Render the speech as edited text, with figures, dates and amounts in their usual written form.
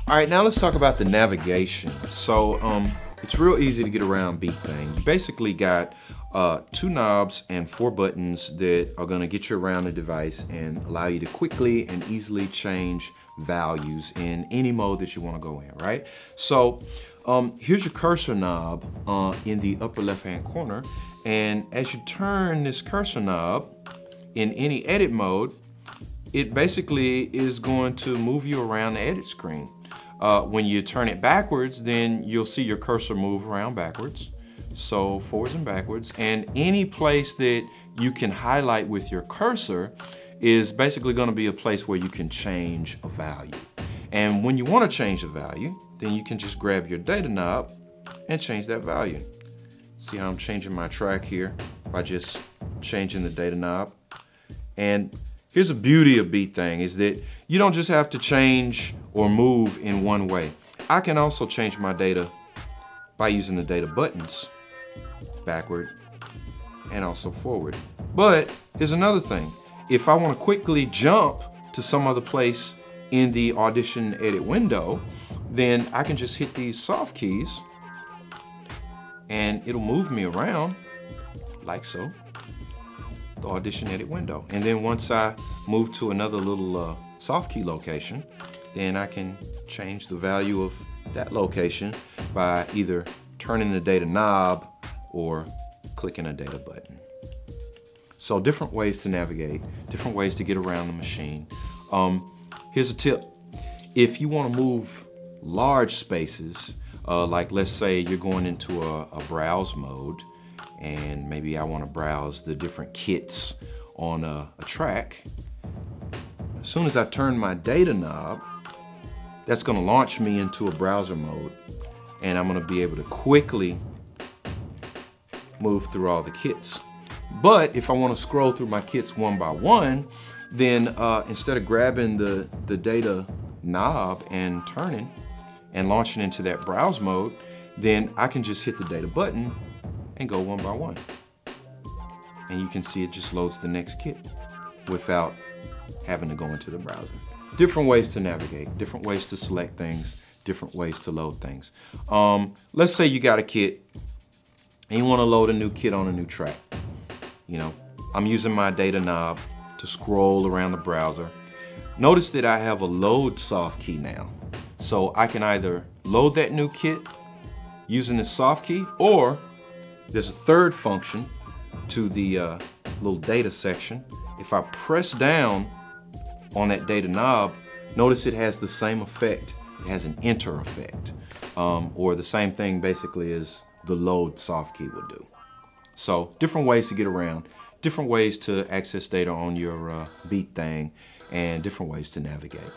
All right, now let's talk about the navigation. So it's real easy to get around Beat Thang. You basically got 2 knobs and 4 buttons that are gonna get you around the device and allow you to quickly and easily change values in any mode that you wanna go in, right? So here's your cursor knob in the upper left-hand corner. And as you turn this cursor knob in any edit mode, it basically is going to move you around the edit screen. When you turn it backwards, then you'll see your cursor move around backwards. So forwards and backwards. And any place that you can highlight with your cursor is basically going to be a place where you can change a value. And when you want to change a value, then you can just grab your data knob and change that value. See how I'm changing my track here by just changing the data knob. And here's the beauty of Beat Thang is that you don't just have to change or move in one way. I can also change my data by using the data buttons, backward and also forward. But here's another thing. If I want to quickly jump to some other place in the Audition edit window, then I can just hit these soft keys and it'll move me around like so, the Audition edit window. And then once I move to another little soft key location, then I can change the value of that location by either turning the data knob or clicking a data button. So different ways to navigate, different ways to get around the machine. Here's a tip. If you want to move large spaces, like let's say you're going into a browse mode, and maybe I want to browse the different kits on a track. As soon as I turn my data knob, that's going to launch me into a browser mode, and I'm going to be able to quickly move through all the kits. But if I want to scroll through my kits one by one, then instead of grabbing the data knob and turning and launching into that browse mode, then I can just hit the data button and go one by one. And you can see it just loads the next kit without having to go into the browser. Different ways to navigate, different ways to select things, different ways to load things. Let's say you got a kit and you want to load a new kit on a new track. You know, I'm using my data knob to scroll around the browser. Notice that I have a load soft key now. So I can either load that new kit using the soft key, or there's a third function to the little data section. If I press down on that data knob, notice it has the same effect. It has an enter effect, or the same thing basically as the load soft key will do. So different ways to get around, different ways to access data on your Beat Thang, and different ways to navigate.